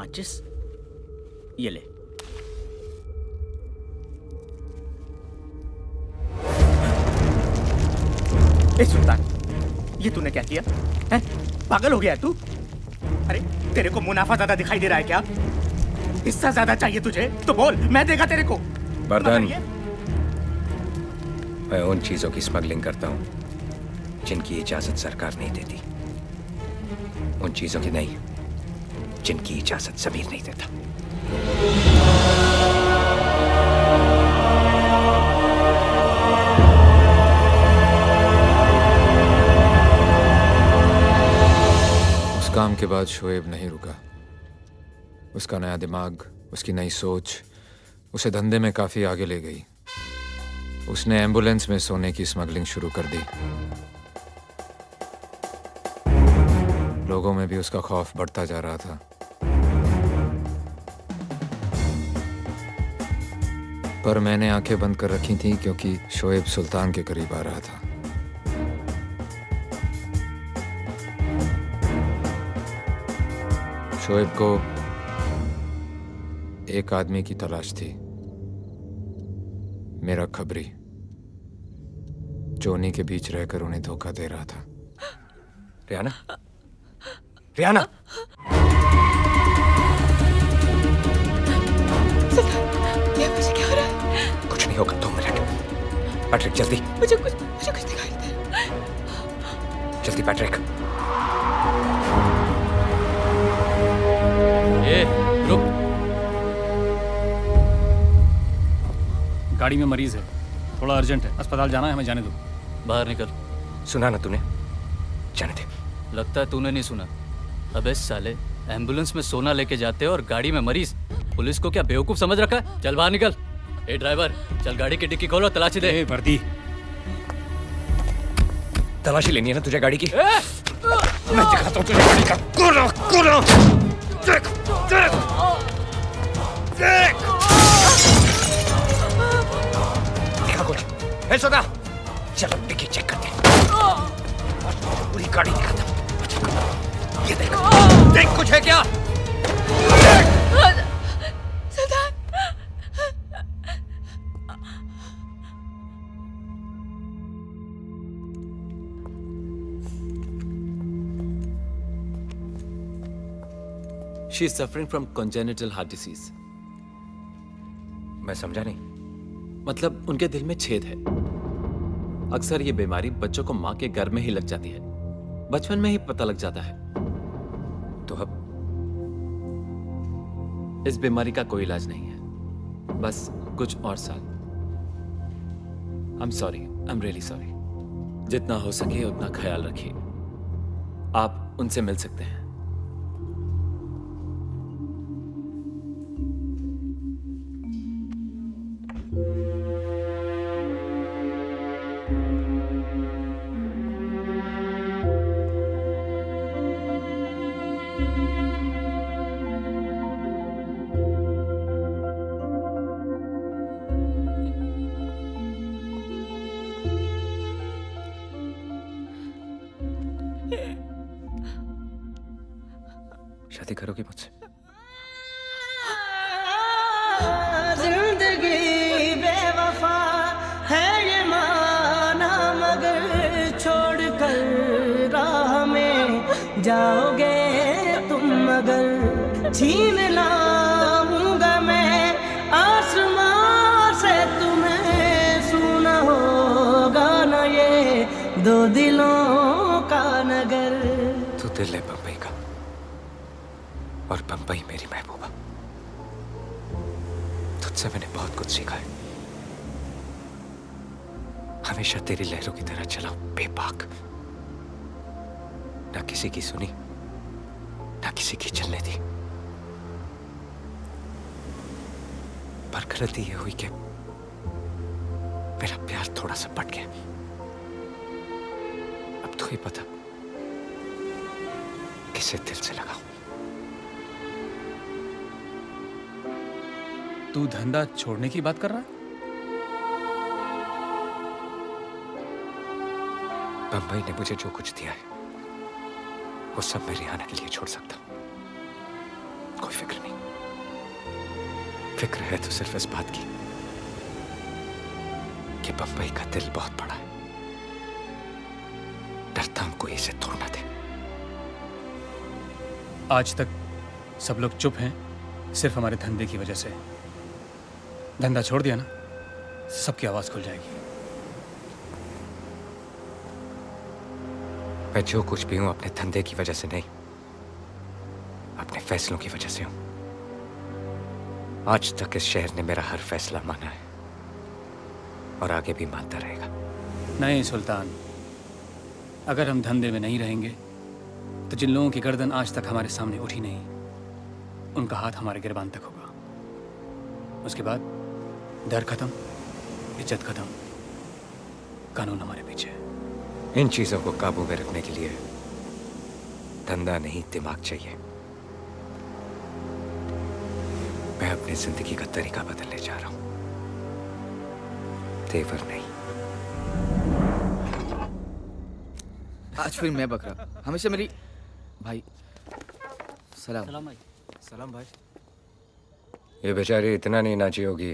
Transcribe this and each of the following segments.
माचिस ये ले। ए सुल्तान, ये तूने क्या किया है? पागल हो गया तू? अरे तेरे को मुनाफा ज्यादा दिखाई दे रहा है क्या? हिस्सा ज्यादा चाहिए तुझे तो बोल, मैं देगा तेरे को। बर्दन, मैं उन चीजों की स्मगलिंग करता हूं जिनकी इजाजत सरकार नहीं देती, उन चीजों की नहीं जिनकी इजाजत ज़मीर नहीं देता। उस काम के बाद शोएब नहीं रुका। उसका नया दिमाग, उसकी नई सोच उसे धंधे में काफी आगे ले गई। उसने एम्बुलेंस में सोने की स्मगलिंग शुरू कर दी। लोगों में भी उसका खौफ बढ़ता जा रहा था। पर मैंने आंखें बंद कर रखी थी क्योंकि शोएब सुल्तान के करीब आ रहा था। शोएब को एक आदमी की तलाश थी, मेरा खबरी, जो उन्हीं के बीच रहकर उन्हें धोखा दे रहा था। रियाना, रियाना, मुझे क्या हो रहा है? कुछ नहीं होगा, 2 मिनट। पैट्रिक जल्दी, मुझे कुछ दिखाई दे। जल्दी पैट्रिक। ए, रुक। गाड़ी में मरीज है, थोड़ा अर्जेंट है, अस्पताल जाना है, हमें जाने दो। बाहर निकल। सुना ना तूने? जाने दे। लगता है तूने नहीं सुना। अबे साले, एम्बुलेंस में सोना लेके जाते हो और गाड़ी में मरीज। पुलिस को क्या बेवकूफ समझ रखा है? चल बाहर निकल। ए ड्राइवर, चल गाड़ी की डिक्की खोलो, तलाशी दे। वर्दी। तलाशी लेनी है ना तुझे गाड़ी की? मैं दिखाता हूँ तुझे गाड़ी का। कोना, कोना। देख, देख, देख। दिखा कुछ। ए सोना, चलो डिक्की चेक करते हैं। पूरी गाड़ी दिखाता हूँ। ये देख, देख कुछ है क्या? She is suffering from congenital heart disease. मैं समझा नहीं। मतलब उनके दिल में छेद है। अक्सर ये बीमारी बच्चों को मां के गर्भ में ही लग जाती है, बचपन में ही पता लग जाता है। तो अब इस बीमारी का कोई इलाज नहीं है, बस कुछ और साल। I'm sorry, I'm really sorry. जितना हो सके उतना ख्याल रखिए। आप उनसे मिल सकते हैं। शादी करोगी मुझसे? जिंदगी बेवफा है ये माना, मगर छोड़ कर राह में जाओगे तुम, मगर छीन लाऊंगा मैं आसमां से तुम्हें। सुना होगा ना ये दो दिलों का नगर। तू दिल है बम्बई का और बम्बई मेरी महबूबा। तुझसे मैंने बहुत कुछ सीखा है। हमेशा तेरी लहरों की तरह चला बेबाक, ना किसी की सुनी ना किसी की चलने दी। पर गलती यह हुई कि मेरा प्यार थोड़ा सा बढ़ गया। अब तो ही पता किसे दिल से लगाऊं। तू धंधा छोड़ने की बात कर रहा है? बंबई ने मुझे जो कुछ दिया है वो सब मैं रिहाना के लिए छोड़ सकता हूं। कोई फिक्र नहीं। फिक्र है तो सिर्फ इस बात की कि बंबई का दिल बहुत बड़ा है। डरता हूं कोई इसे तोड़ ना दे। आज तक सब लोग चुप हैं सिर्फ हमारे धंधे की वजह से। धंधा छोड़ दिया ना, सबकी आवाज खुल जाएगी। मैं जो कुछ भी हूं अपने धंधे की वजह से नहीं, अपने फैसलों की वजह से हूं। आज तक इस शहर ने मेरा हर फैसला माना है और आगे भी मानता रहेगा। नहीं सुल्तान, अगर हम धंधे में नहीं रहेंगे तो जिन लोगों की गर्दन आज तक हमारे सामने उठी नहीं, उनका हाथ हमारे गिरबान तक होगा। उसके बाद डर खत्म, इज्जत खत्म, कानून हमारे पीछे। इन चीजों को काबू में रखने के लिए धंधा नहीं, दिमाग चाहिए। मैं अपनी जिंदगी का तरीका बदलने जा रहा हूं, तेवर नहीं। आज फिर मैं बकरा, हमेशा मेरी भाई। सलाम सलाम भाई। सलाम भाई। ये बेचारी इतना नहीं नाची होगी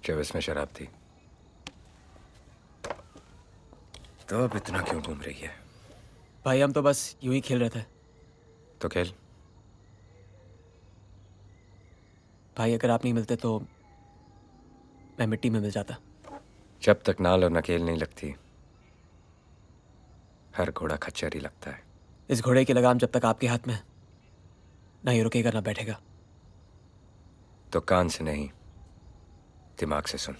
जब इसमें शराब थी, तो अब इतना क्यों घूम रही है? भाई हम तो बस यूं ही खेल रहे थे। तो खेल। भाई अगर आप नहीं मिलते तो मैं मिट्टी में मिल जाता। जब तक नाल और नकेल नहीं लगती, हर घोड़ा खच्चर ही लगता है। इस घोड़े की लगाम जब तक आपके हाथ में है, ना ये रुकेगा ना बैठेगा। तो कान से नहीं, दिमाग से सुन।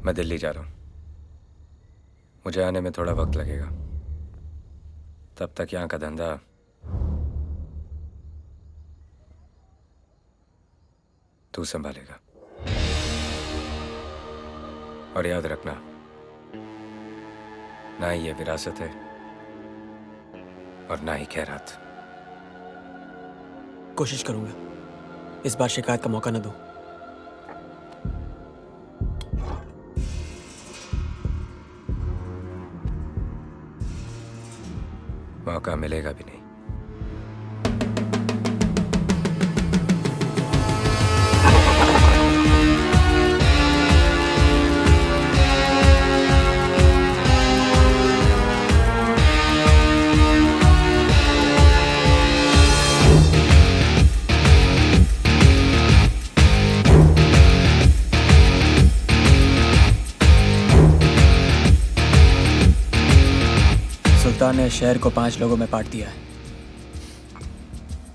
मैं दिल्ली जा रहा हूं। मुझे आने में थोड़ा वक्त लगेगा। तब तक यहां का धंधा तू संभालेगा। और याद रखना, ना ही ये विरासत है और ना ही खैरात। कोशिश करूंगा इस बार शिकायत का मौका न दूं। मौका मिलेगा भी नहीं। सुल्तान ने शहर को 5 लोगों में बांट दिया है।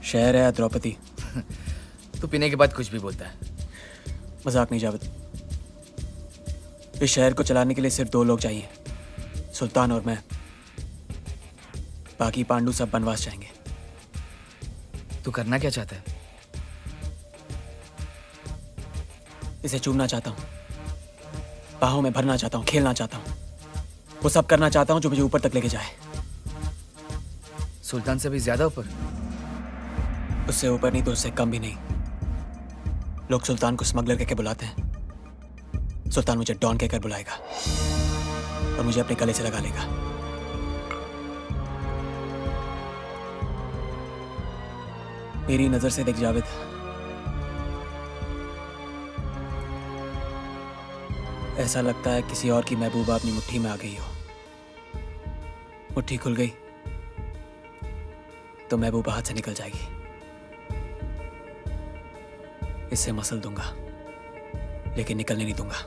शहर है या द्रौपदी। तू पीने के बाद कुछ भी बोलता है। मजाक नहीं जावेद। इस शहर को चलाने के लिए सिर्फ 2 लोग चाहिए, सुल्तान और मैं। बाकी पांडु सब बनवास जाएंगे। तू करना क्या चाहता है? इसे चूमना चाहता हूँ, बाहों में भरना चाहता हूँ, खेलना चाहता हूँ, वो सब करना चाहता हूँ जो मुझे ऊपर तक लेके जाए। सुल्तान से भी ज्यादा ऊपर? उससे ऊपर नहीं तो उससे कम भी नहीं। लोग सुल्तान को स्मगलर कहकर बुलाते हैं, सुल्तान मुझे डॉन कहकर बुलाएगा और मुझे अपने गले से लगा लेगा। मेरी नजर से देख जावेद, ऐसा लगता है किसी और की महबूबा अपनी मुट्ठी में आ गई हो। मुट्ठी खुल गई तो महबूबा हाथ से निकल जाएगी। इससे मसल दूंगा लेकिन निकलने नहीं दूंगा।